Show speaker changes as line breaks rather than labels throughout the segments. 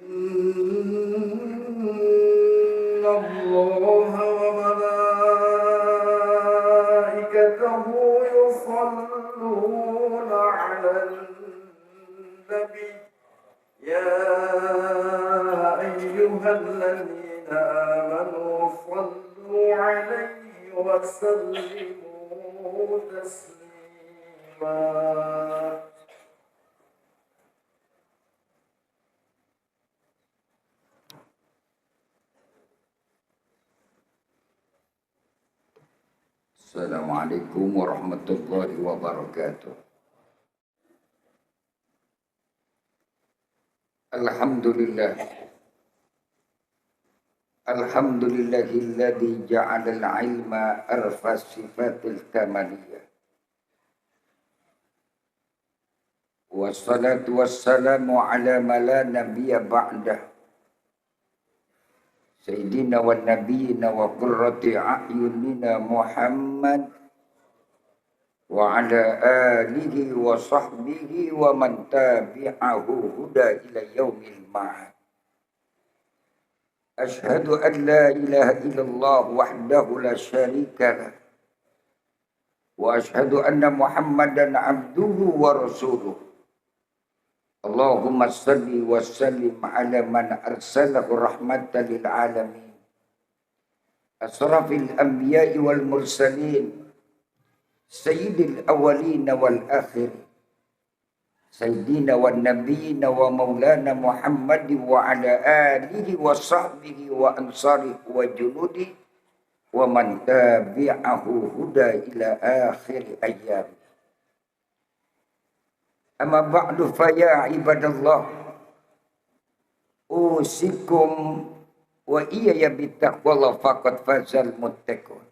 إن الله وملائكته يصلون على النبي يا أيها الذين آمنوا صلوا عليه وسلموا تسليما. Assalamualaikum warahmatullahi wabarakatuh. Alhamdulillah. Alhamdulillahilladzi ja'ala al-ilma arfa sifatil kamaliyah. Wassalatu wassalamu ala ma la nabiyya ba'dah. Sayyidina wa nabiyina wa qurrati a'yunina Muhammad wa ala alihi wa sahbihi wa man tabi'ahu huda ila yaumil ma'ad. Ashhadu an la ilaha illallah wahdahu la syarika lah wa ashhadu anna Muhammadan abduhu wa rasuluh. Allahumma salli wa sallim ala man arsalahu rahmatan lil alamin. Asrafil anbiya'i wal mursalin. Sayyidil awwalina wal akhirin. Sayyidina wa nabiyina wa maulana Muhammad wa ala alihi wa sahbihi wa ansarihi wa junudi wa man tabi'ahu huda ila akhir ayyam. Amma ba'du fa ya ibadallah usikum wa iyaya bittaqwallah faqad fazal muttaqun.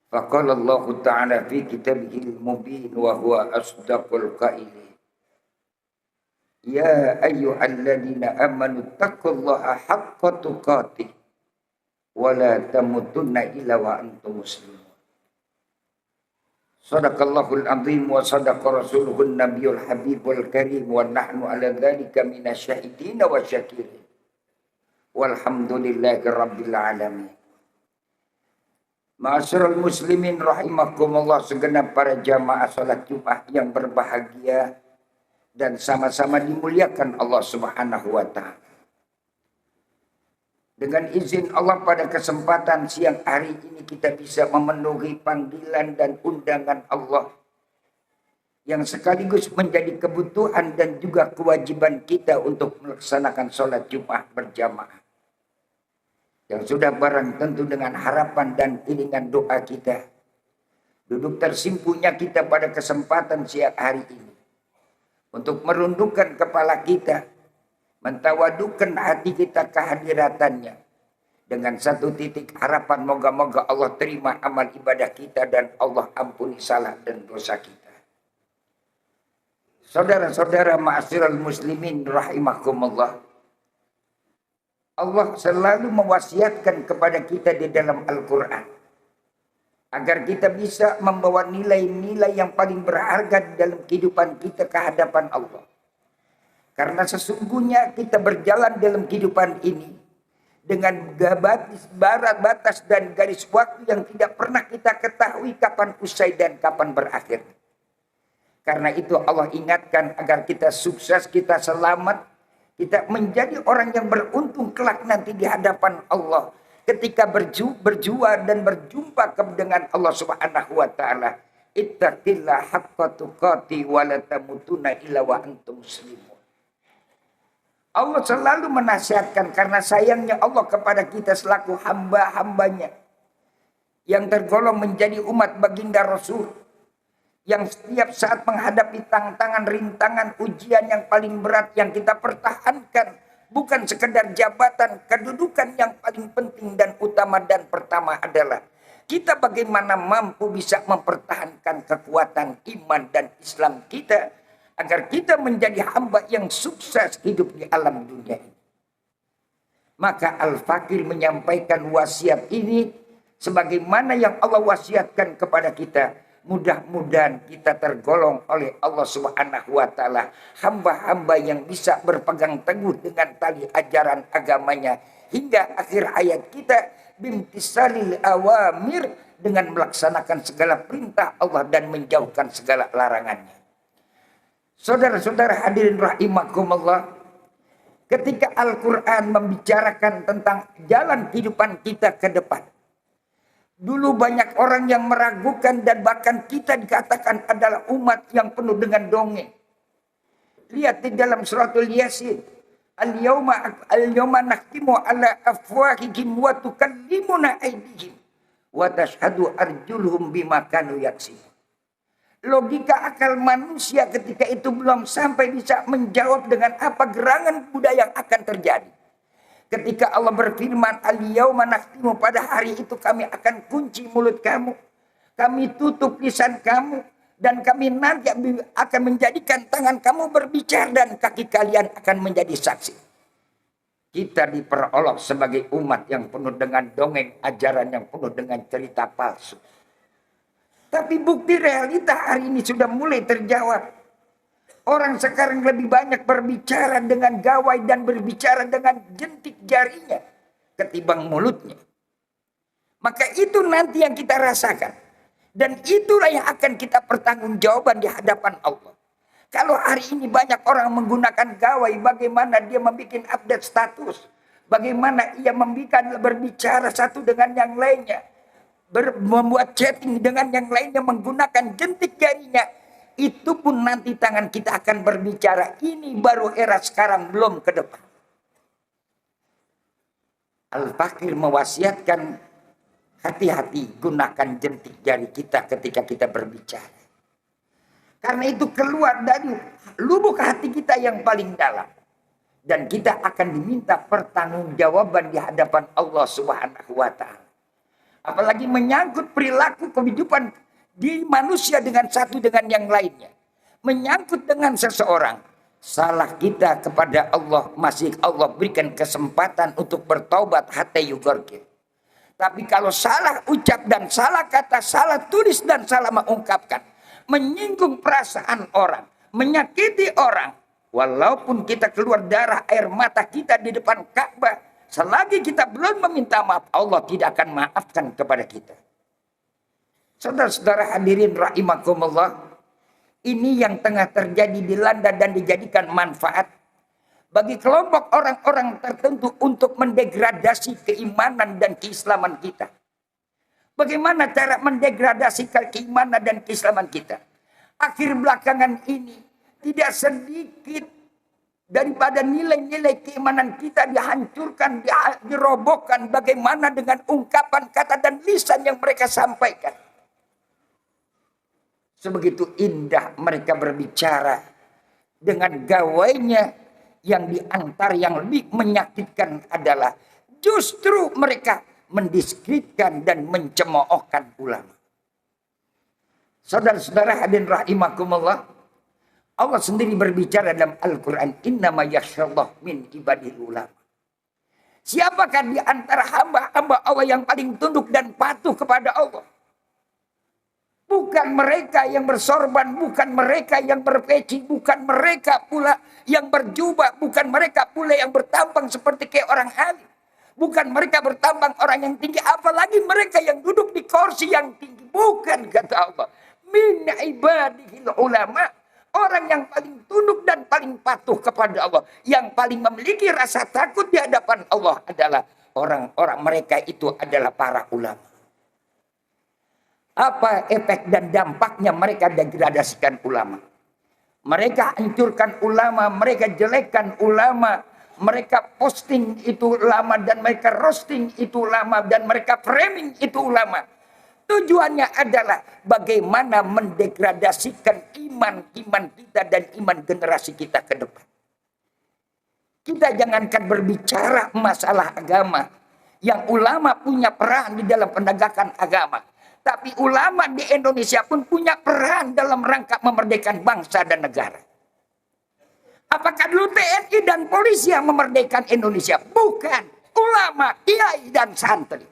Faqala Allah Ta'ala fi kitabihil mubin wa huwa asdaqul qailin. Ya ayyuhalladzina amanu taqullaha haqqa tuqatih wa la tamutunna illa wa antum muslimun. Sadaqallahul azim wa sadaqa rasuluhun nabiyul habibul karim wa nahnu ala dhalika minasyahidina wa syakirin walhamdulillahi rabbil alamin. Ma'asyiral muslimin rahimakumullah, segenap para jamaah salat Jumat yang berbahagia dan sama-sama dimuliakan Allah Subhanahu wa taala. Dengan izin Allah pada kesempatan siang hari ini kita bisa memenuhi panggilan dan undangan Allah yang sekaligus menjadi kebutuhan dan juga kewajiban kita untuk melaksanakan sholat Jumat berjamaah. Yang sudah barang tentu dengan harapan dan iringan doa kita. Duduk tersimpunya kita pada kesempatan siang hari ini untuk merundukkan kepala kita, mentawadukan hati kita kehadiratannya dengan satu titik harapan moga-moga Allah terima amal ibadah kita dan Allah ampuni salah dan dosa kita. Saudara-saudara ma'asyiral muslimin rahimakumullah, Allah selalu mewasiatkan kepada kita di dalam Al-Quran agar kita bisa membawa nilai-nilai yang paling berharga di dalam kehidupan kita ke hadapan Allah. Karena sesungguhnya kita berjalan dalam kehidupan ini dengan batas dan garis waktu yang tidak pernah kita ketahui kapan usai dan kapan berakhir. Karena itu Allah ingatkan agar kita sukses, kita selamat, kita menjadi orang yang beruntung kelak nanti di hadapan Allah ketika berjuang dan berjumpa dengan Allah Subhanahu wa taala. Ittaqillah haqqa tuqati wa la tamutunna illa wa antum muslimun. Allah selalu menasihatkan karena sayangnya Allah kepada kita selaku hamba-hambanya yang tergolong menjadi umat baginda Rasul, yang setiap saat menghadapi tantangan, rintangan, ujian yang paling berat yang kita pertahankan bukan sekedar jabatan, kedudukan yang paling penting dan utama dan pertama adalah kita bagaimana mampu bisa mempertahankan kekuatan iman dan Islam kita agar kita menjadi hamba yang sukses hidup di alam dunia ini. Maka Al-Fakir menyampaikan wasiat ini sebagaimana yang Allah wasiatkan kepada kita. Mudah-mudahan kita tergolong oleh Allah Subhanahu wa taala hamba-hamba yang bisa berpegang teguh dengan tali ajaran agamanya hingga akhir hayat kita, bimtisalil awamir, dengan melaksanakan segala perintah Allah dan menjauhkan segala larangannya. Saudara-saudara hadirin rahimakumullah, ketika Al-Quran membicarakan tentang jalan kehidupan kita ke depan, dulu banyak orang yang meragukan dan bahkan kita dikatakan adalah umat yang penuh dengan dongeng. Lihat di dalam suratul Yasin, al-yawma nakhtimu ala afwahihim wa tukallimuna aydihim wa tashhadu arjuluhum bima kanu yaksibun. Logika akal manusia ketika itu belum sampai bisa menjawab dengan apa gerangan budaya yang akan terjadi. Ketika Allah berfirman, al-yawma nakhtimu, pada hari itu kami akan kunci mulut kamu, kami tutup lisan kamu, dan kami nanti akan menjadikan tangan kamu berbicara dan kaki kalian akan menjadi saksi. Kita diperolok sebagai umat yang penuh dengan dongeng, ajaran yang penuh dengan cerita palsu. Tapi bukti realita hari ini sudah mulai terjawab. Orang sekarang lebih banyak berbicara dengan gawai dan berbicara dengan jentik jarinya ketimbang mulutnya. Maka itu nanti yang kita rasakan. Dan itulah yang akan kita pertanggungjawaban di hadapan Allah. Kalau hari ini banyak orang menggunakan gawai, bagaimana dia membuat update status, bagaimana ia berbicara satu dengan yang lainnya, membuat chatting dengan yang lainnya menggunakan jentik jarinya, itu pun nanti tangan kita akan berbicara. Ini baru era sekarang, belum ke depan. Al-Fakir mewasiatkan, hati-hati gunakan jentik jari kita ketika kita berbicara. Karena itu keluar dari lubuk hati kita yang paling dalam. Dan kita akan diminta pertanggungjawaban di hadapan Allah Subhanahu wa ta'ala. Apalagi menyangkut perilaku kehidupan di manusia dengan satu dengan yang lainnya. Menyangkut dengan seseorang. Salah kita kepada Allah, masih Allah berikan kesempatan untuk bertaubat hatta yugharqir. Tapi kalau salah ucap dan salah kata, salah tulis dan salah mengungkapkan, menyinggung perasaan orang, menyakiti orang, walaupun kita keluar darah air mata kita di depan Ka'bah, selagi kita belum meminta maaf, Allah tidak akan maafkan kepada kita. Saudara-saudara hadirin rahimakumullah, ini yang tengah terjadi dilanda dan dijadikan manfaat bagi kelompok orang-orang tertentu untuk mendegradasi keimanan dan keislaman kita. Bagaimana cara mendegradasi keimanan dan keislaman kita? Akhir belakangan ini tidak sedikit daripada nilai-nilai keimanan kita dihancurkan, dirobohkan. Bagaimana dengan ungkapan kata dan lisan yang mereka sampaikan? Sebegitu indah mereka berbicara dengan gawainya, yang diantar yang lebih menyakitkan adalah justru mereka mendiskreditkan dan mencemoohkan ulama. Saudara-saudara hadirin rahimakumullah, Allah sendiri berbicara dalam Al-Quran, innama yakhsyallah min ibadil ulama. Siapakah di antara hamba-hamba Allah yang paling tunduk dan patuh kepada Allah? Bukan mereka yang bersorban, bukan mereka yang berpeci, bukan mereka pula yang berjubah, bukan mereka pula yang bertampang seperti kayak orang alim. Bukan mereka bertampang orang yang tinggi, apalagi mereka yang duduk di kursi yang tinggi. Bukan, kata Allah. Min ibadihil ulama. Orang yang paling tunduk dan paling patuh kepada Allah, yang paling memiliki rasa takut di hadapan Allah adalah orang-orang mereka itu adalah para ulama. Apa efek dan dampaknya mereka degradasikan ulama? Mereka hancurkan ulama, mereka jelekkan ulama, mereka posting itu ulama, dan mereka roasting itu ulama, dan mereka framing itu ulama. Tujuannya adalah bagaimana mendegradasikan iman kita dan iman generasi kita ke depan. Kita jangankan berbicara masalah agama, yang ulama punya peran di dalam penegakan agama. Tapi ulama di Indonesia pun punya peran dalam rangka memerdekakan bangsa dan negara. Apakah dulu TNI dan polisi yang memerdekakan Indonesia? Bukan. Ulama, kiai dan santri.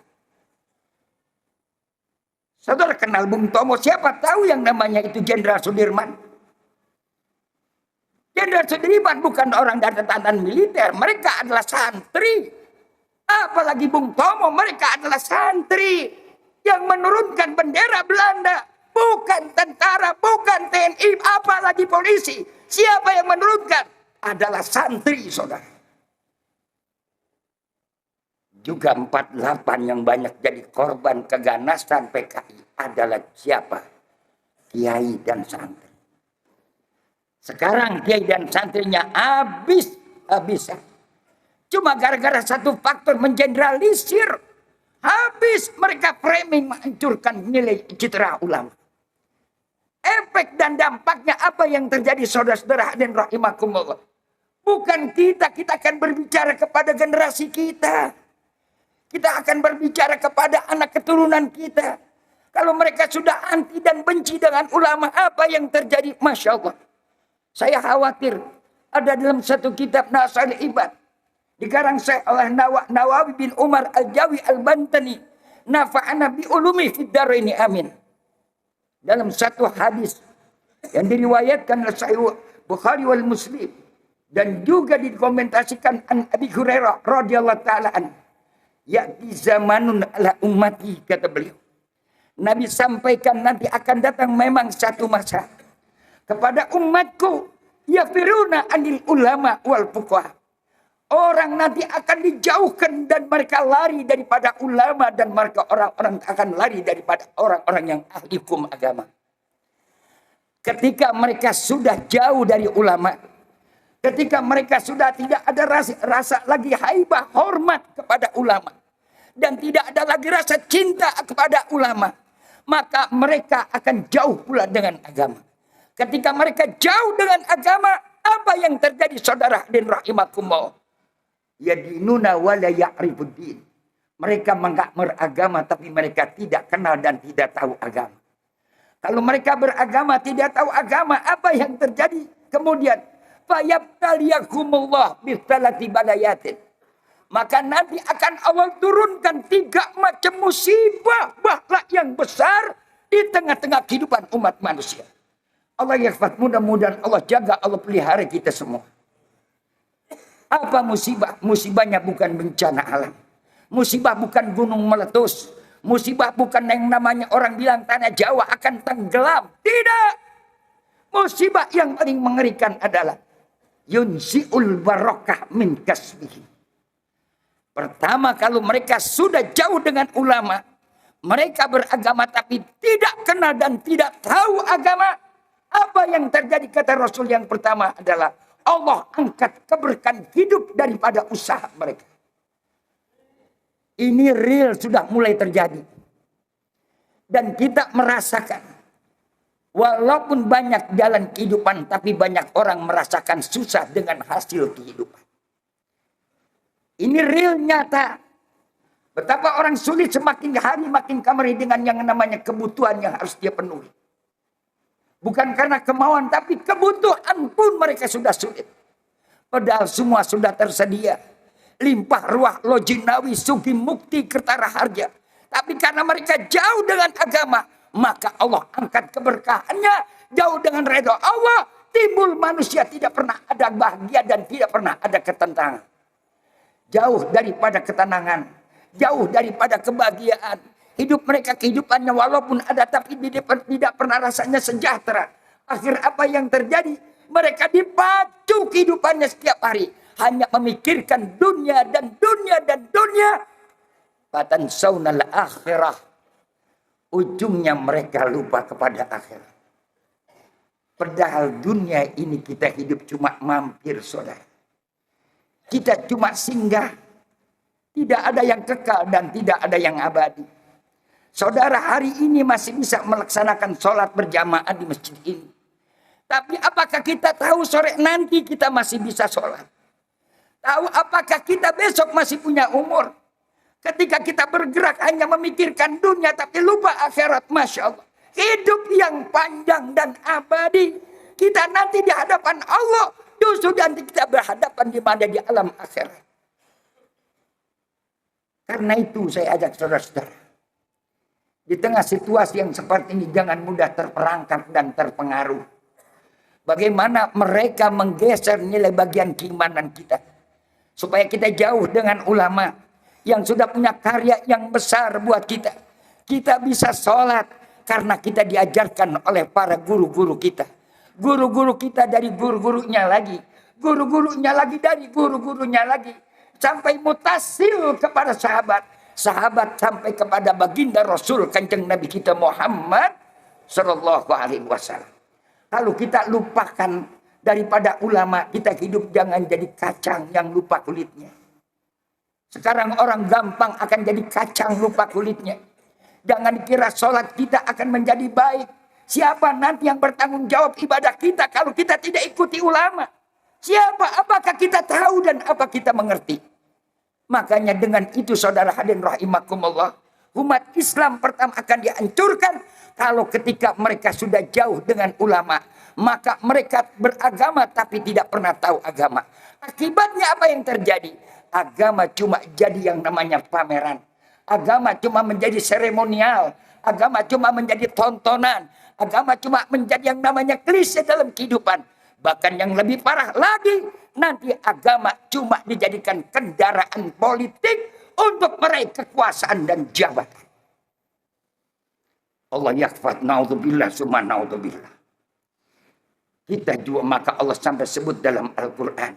Saudara kenal Bung Tomo, siapa tahu yang namanya itu Jenderal Sudirman. Jenderal Sudirman bukan orang dari tatanan militer, mereka adalah santri. Apalagi Bung Tomo, mereka adalah santri yang menurunkan bendera Belanda. Bukan tentara, bukan TNI, apalagi polisi. Siapa yang menurunkan? Adalah santri, saudara. Juga 48 yang banyak jadi korban keganasan PKI adalah siapa? Kiai dan santri. Sekarang kiai dan santrinya habis-habisan. Cuma gara-gara satu faktor mengeneralisir. Habis mereka framing menghancurkan nilai citra ulama. Efek dan dampaknya apa yang terjadi saudara-saudara dan rahimakumullah. Bukan kita akan berbicara kepada generasi kita. Kita akan berbicara kepada anak keturunan kita. Kalau mereka sudah anti dan benci dengan ulama, apa yang terjadi? Masya Allah. Saya khawatir ada dalam satu kitab Nasal Ibad. Dikarang oleh Nawawi bin Umar Al-Jawi Al-Bantani. Nafa'ana bi ulumi fid daraini amin. Dalam satu hadis yang diriwayatkan oleh Sahih Bukhari wal Muslim dan juga dikomentasikan an Abi Hurairah radhiyallahu taala an, ya'ti zamanun ala ummati, kata beliau. Nabi sampaikan nanti akan datang memang satu masa kepada umatku, yafiruna anil ulama wal fuqaha. Orang nanti akan dijauhkan dan mereka lari daripada ulama dan mereka orang-orang akan lari daripada orang-orang yang ahli hukum agama. Ketika mereka sudah jauh dari ulama, ketika mereka sudah tidak ada rasa lagi haibah hormat kepada ulama dan tidak ada lagi rasa cinta kepada ulama, maka mereka akan jauh pula dengan agama. Ketika mereka jauh dengan agama, apa yang terjadi saudara dan rahimakumullah? Yadinuna wala ya'rifuddin. Mereka menganggap beragama tapi mereka tidak kenal dan tidak tahu agama. Kalau mereka beragama tidak tahu agama, apa yang terjadi? Kemudian fayabtaliyakumullah bisalati balayatin. Maka nanti akan Allah turunkan 3 macam musibah bahkan yang besar di tengah-tengah kehidupan umat manusia. Allah yaghfir, mudah-mudahan Allah jaga, Allah pelihara kita semua. Apa musibah? Musibahnya bukan bencana alam. Musibah bukan gunung meletus. Musibah bukan yang namanya orang bilang tanah Jawa akan tenggelam. Tidak. Musibah yang paling mengerikan adalah yunsi'ul barokah min kasbihi. Pertama, kalau mereka sudah jauh dengan ulama, mereka beragama tapi tidak kenal dan tidak tahu agama, apa yang terjadi? Kata Rasul yang pertama adalah Allah angkat keberkahan hidup daripada usaha mereka. Ini real sudah mulai terjadi. Dan kita merasakan. Walaupun banyak jalan kehidupan, tapi banyak orang merasakan susah dengan hasil kehidupan. Ini real nyata. Betapa orang sulit semakin hari makin kamari dengan yang namanya kebutuhan yang harus dia penuhi. Bukan karena kemauan, tapi kebutuhan pun mereka sudah sulit. Padahal semua sudah tersedia. Limpah ruah lojinawi sugi mukti kertara harja. Tapi karena mereka jauh dengan agama, maka Allah angkat keberkahannya. Jauh dengan redha Allah, timbul manusia tidak pernah ada bahagia dan tidak pernah ada ketenangan. Jauh daripada ketenangan, jauh daripada kebahagiaan. Hidup mereka kehidupannya walaupun ada tapi tidak pernah rasanya sejahtera. Akhir apa yang terjadi? Mereka dipacu kehidupannya setiap hari. Hanya memikirkan dunia dan dunia dan dunia. Fatansawnal akhirah. Ujungnya mereka lupa kepada akhirat. Padahal dunia ini kita hidup cuma mampir, saudara. Kita cuma singgah. Tidak ada yang kekal dan tidak ada yang abadi. Saudara hari ini masih bisa melaksanakan sholat berjamaah di masjid ini. Tapi apakah kita tahu sore nanti kita masih bisa sholat? Tahu apakah kita besok masih punya umur? Ketika kita bergerak hanya memikirkan dunia tapi lupa akhirat. Masya Allah. Hidup yang panjang dan abadi. Kita nanti di hadapan Allah. Justru nanti kita berhadapan di mana di alam akhirat. Karena itu saya ajak saudara-saudara. Di tengah situasi yang seperti ini jangan mudah terperangkap dan terpengaruh. Bagaimana mereka menggeser nilai bagian keimanan kita. Supaya kita jauh dengan ulama yang sudah punya karya yang besar buat kita. Kita bisa sholat karena kita diajarkan oleh para guru-guru kita. Guru-guru kita dari guru-gurunya lagi. Guru-gurunya lagi dari guru-gurunya lagi. Sampai mutasil kepada sahabat. Sahabat sampai kepada baginda Rasul Kanjeng Nabi kita Muhammad Sallallahu Alaihi Wasallam. Kalau kita lupakan daripada ulama, kita hidup jangan jadi kacang yang lupa kulitnya. Sekarang orang gampang akan jadi kacang lupa kulitnya. Jangan kira sholat kita akan menjadi baik. Siapa nanti yang bertanggung jawab ibadah kita kalau kita tidak ikuti ulama? Siapa? Apakah kita tahu dan apa kita mengerti? Makanya dengan itu saudara hadirin rahimakumullah, umat Islam pertama akan dihancurkan kalau ketika mereka sudah jauh dengan ulama. Maka mereka beragama tapi tidak pernah tahu agama. Akibatnya apa yang terjadi? Agama cuma jadi yang namanya pameran. Agama cuma menjadi seremonial. Agama cuma menjadi tontonan. Agama cuma menjadi yang namanya klise dalam kehidupan. Bahkan yang lebih parah lagi, nanti agama cuma dijadikan kendaraan politik untuk meraih kekuasaan dan jabatan. Allah yakfat naudzubillah summa naudzubillah. Kita juga maka Allah sampai sebut dalam Al-Quran.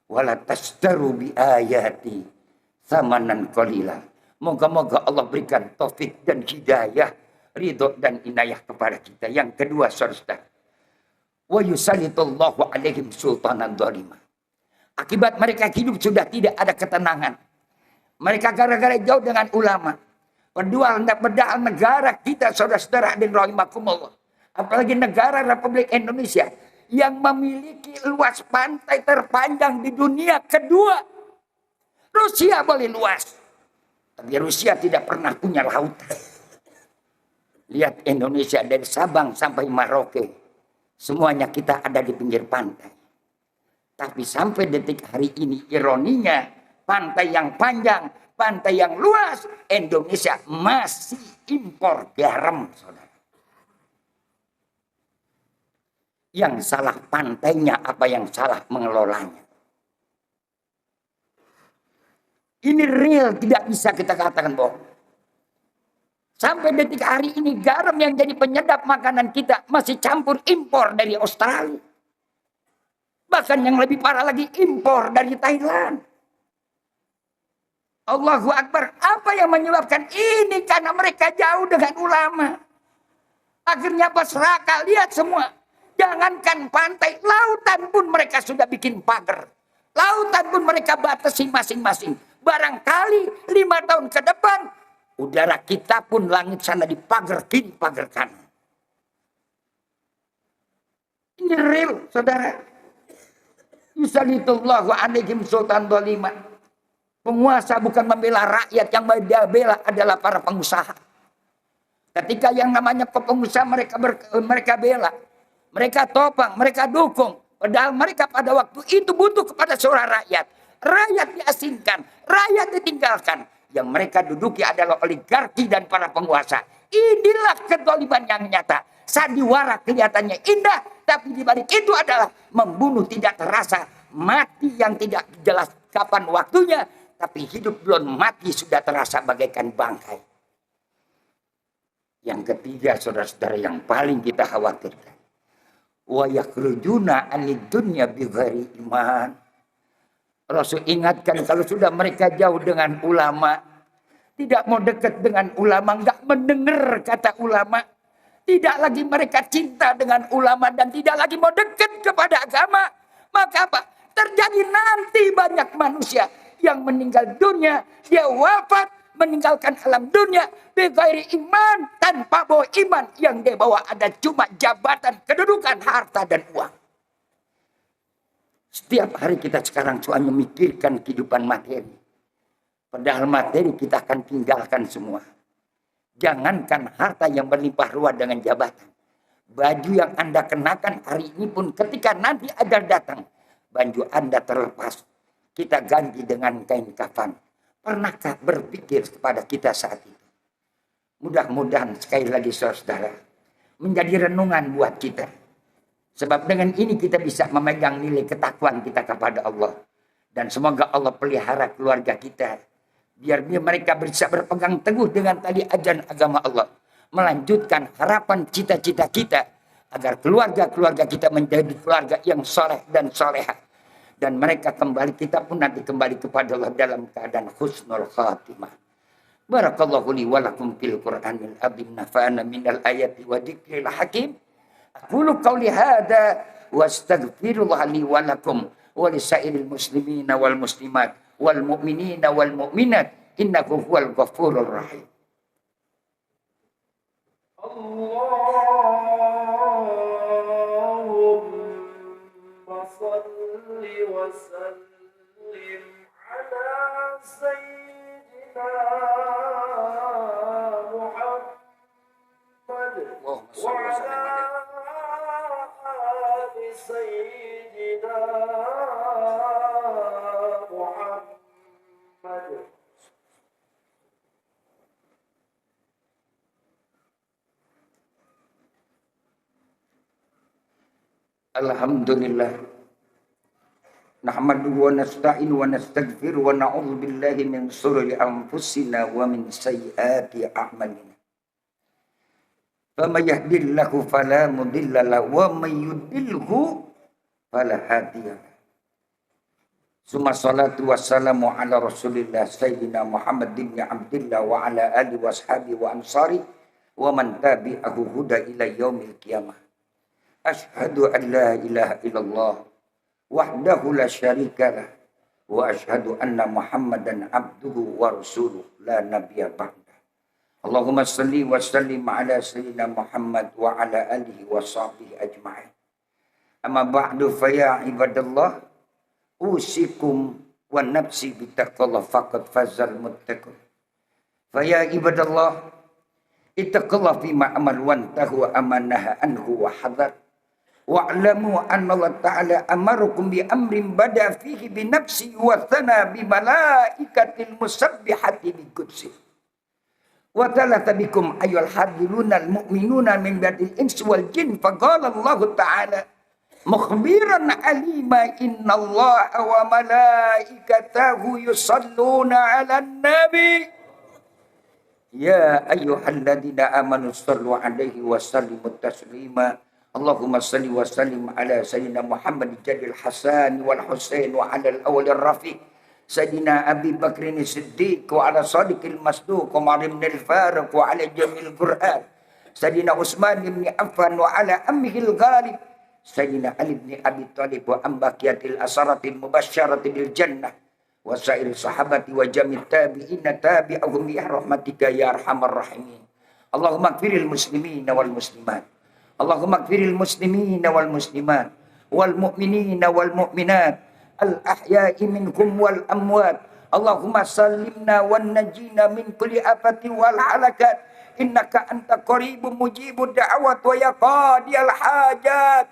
Wala tastaru bi ayati thamanan qalila. Moga-moga Allah berikan taufik dan hidayah, ridho dan inayah kepada kita. Yang kedua saudara, wa yusallitullahu alaihim sultanan dhalimah. Akibat mereka hidup sudah tidak ada ketenangan. Mereka gara-gara jauh dengan ulama. Padahal negara kita saudara-saudara hadirin rahimakumullah. Apalagi negara Republik Indonesia yang memiliki luas pantai terpanjang di dunia kedua. Rusia boleh luas, tapi Rusia tidak pernah punya lautan. Lihat Indonesia dari Sabang sampai Merauke. Semuanya kita ada di pinggir pantai. Tapi sampai detik hari ini ironinya, pantai yang panjang, pantai yang luas, Indonesia masih impor garam, saudara. Yang salah pantainya, apa yang salah mengelolanya. Ini real, tidak bisa kita katakan bohong. Sampai detik hari ini garam yang jadi penyedap makanan kita masih campur impor dari Australia. Bahkan yang lebih parah lagi impor dari Thailand. Allahu Akbar. Apa yang menyebabkan ini? Karena mereka jauh dengan ulama. Akhirnya pasraka, lihat semua. Jangankan pantai, lautan pun mereka sudah bikin pagar. Lautan pun mereka batasi masing-masing. Barangkali 5 tahun ke depan, udara kita pun langit sana dipagar kiri, pagar kanan. Ini real, saudara. Yusallitullahu alaihim sultan dhalimah. Penguasa bukan membela rakyat, yang membela adalah para pengusaha. Ketika yang namanya pengusaha mereka bela, mereka topang, mereka dukung. Padahal mereka pada waktu itu butuh kepada suara rakyat. Rakyat diasingkan, rakyat ditinggalkan. Yang mereka duduki adalah oligarki dan para penguasa. Inilah kezaliman yang nyata. Sandiwara kelihatannya indah, tapi di balik itu adalah membunuh tidak terasa, mati yang tidak jelas kapan waktunya, tapi hidup belum mati sudah terasa bagaikan bangkai. Yang ketiga, saudara-saudara, yang paling kita khawatirkan, wa yakhrujuna anid dunya bighairi iman. Rasul ingatkan kalau sudah mereka jauh dengan ulama, tidak mau dekat dengan ulama, enggak mendengar kata ulama, tidak lagi mereka cinta dengan ulama dan tidak lagi mau dekat kepada agama, maka apa? Terjadi nanti banyak manusia yang meninggal dunia, dia wafat meninggalkan alam dunia bighairi iman, tanpa bawa iman. Yang dia bawa ada cuma jabatan, kedudukan, harta dan uang. Setiap hari kita sekarang cuma memikirkan kehidupan materi. Padahal materi kita akan tinggalkan semua. Jangankan harta yang berlimpah ruah dengan jabatan. Baju yang Anda kenakan hari ini pun ketika nanti ajal datang, baju Anda terlepas, kita ganti dengan kain kafan. Pernahkah berpikir kepada kita saat itu? Mudah-mudahan sekali lagi saudara menjadi renungan buat kita. Sebab dengan ini kita bisa memegang nilai ketakwaan kita kepada Allah. Dan semoga Allah pelihara keluarga kita. Biar mereka bisa berpegang teguh dengan tali ajaran agama Allah. Melanjutkan harapan cita-cita kita. Agar keluarga-keluarga kita menjadi keluarga yang soleh dan soleha. Dan mereka kembali, kita pun nanti kembali kepada Allah dalam keadaan husnul khatimah. Barakallahu li wa lakum fil Qur'anil azim, nafa'ana minal ayati wa dzikril hakim. Aqulu qawli hadza wa astaghfirullah li wa lakum wa lisairil muslimina wal muslimat wal mu'minina wal mu'minat innahu huwal ghafurur rahim.
Allahumma salli wa sallim ala sayyidina وعلى آل سيدنا محمد.
Alhamdulillah. Nahmaduhu wa nasta'inu wa nastaghfiru wa na'udzu billahi min shururi anfusina wa min sayyiati a'malina. فَمَنْ يَهْدِ اللَّهُ فَلَا مُضِلَّ لَهُ وَمَنْ يُضْلِلْهُ فَلَا هَادِيَ لَهُ. Summa salatu wassalamu ala Rasulillah Sayyidina Muhammad bin Abdillah wa ala alihi washabihi wa ansari wa man tabi'ahu huda ila yaumil qiyamah. Asyhadu an la ilaha illallah wahdahu la syarika lah wa asyhadu anna Muhammadan abduhu wa rasuluh la nabiyya ba'da. Allahumma salli wa sallim ala sayyidina Muhammad wa ala alihi wa sahbihi ajma'in. Amma ba'du fa ya ibadallah usikum wa nafsi bitaqallah faqad fazal muttaqun. Fa ya ibadallah ittaqallah fima amal wantahu amanaha anhu wa hadar. Wa'lamu anna Allah ta'ala amarukum bi amrin bada fihi bi nafsi wa thana bi malaikatil musabbihati bi qudsi. Wa talata bikum ayyul hadiruna al-mu'minuna min badil insi wal jin. Faqala Allah ta'ala mukhbiran alima inna Allah wa malaikatahu yusalluna ala nabi. Ya ayyuhalladzina amanu sallu alaihi wa sallimu taslima. Allahumma salli wa sallim ala sayyidina Muhammad jadil Hasan wal Husain wa ala al-awwal ar-rafiq Sayyidina Abi Bakrin Siddiq wa ala Sadiqil Masduq wa Umar ibn al-Faruq wa ala Jamil Qur'an Sayyidina Utsman ibn Affan wa ala Ammihil Ghalib Sayyidina Ali ibn Abi Thalib wa ambaqiyatil asaratil mubasysyaratil bil jannah wa sa'ir sahabati wa jamil tabi'ina tabi'ahum bi rahmatika ya arhamar rahimin. Allahumma ighfiril muslimina wal muslimat. Allahumma ighfiril muslimina wal muslimat wal mu'minina wal mu'minat al-ahya'i minkum wal amwat. Allahumma sallimna wan najina min kulli afatin wal halakat. Innaka anta qaribun mujibud da'awat wa ya qadiyal hajat.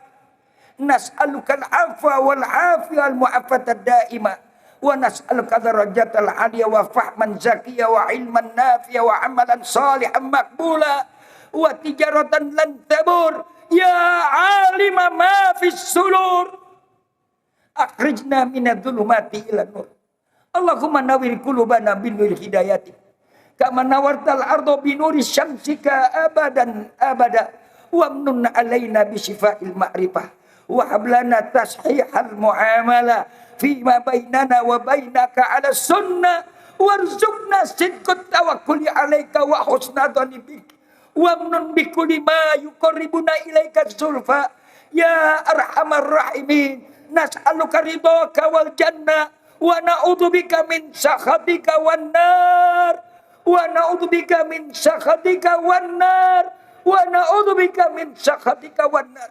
Nas'aluka al-'afwa wal 'afiyah al mu'afatad da'imah wa nas'aluka darajatal 'aliyah wa fahman zakiyah wa ilman nafi'ah wa amalan salihan maqbula wa tijaratan lan tabur ya 'alima ma fis sulur. Akhrijna minadh-dhulumati ila nur. Allahumma nawwir qulubana binur hidayati. Kama nawartal ardo binuri syamsika abadan abada. Wamnun alaina bisyifa'il ma'rifah. Wa hablana tashihal mu'amala. Fima bainana wa bainaka ala sunnah. Warzuqna sidqat tawakkuli alaika wa husna dhanibik. Wamnun bikulli ma yuqarribuna ilaika zulfa. Ya arhamar rahimin. Nas'aluka ridhaka wal jannah wa na'udzubika min sakhatika wan nar wa na'udzubika min sakhatika wan nar wa na'udzubika min sakhatika wan nar.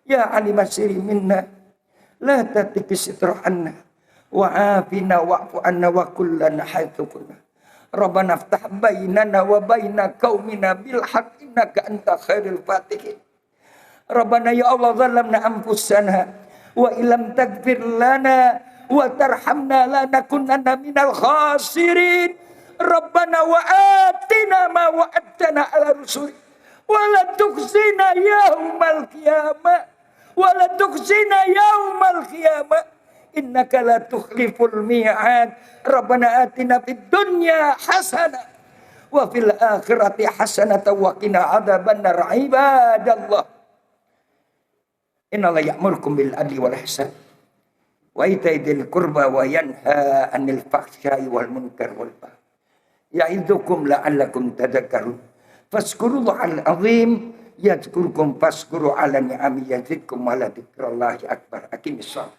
Ya alimas sirri minna la tatikis sitrahanna wa afina wa'fu anna wa kullana haitsu kunna. Rabbana iftah bainana wa baina qaumina bil haqqi innaka anta khairul fatihin. Rabbana ya Allah zalamna anfusana wa ilam tagfir lana wa tarhamna lanakunanna minal khasirin. Rabbana wa atina ma wa'adtana ala rusul wa la tukhzina yaumal qiyamah wa la tukhzina yaumal qiyamah innaka la tukhliful mi'ad. Rabbana atina fid dunya hasanah wa fil akhirati hasanah wa qina adzabannar. Ibadallah, innallaha ya'murukum bil adli wal ihsan wa ita'i dzil qurba wa yanha 'anil fahsya'i wal munkar wal baghi ya'idzukum la'allakum tadhakkarun. Fazkurullahal azim yadhkurkum fazkuru 'ala ni'ami yazidkum wa la dzikrallahi akbar. Aqimissalah.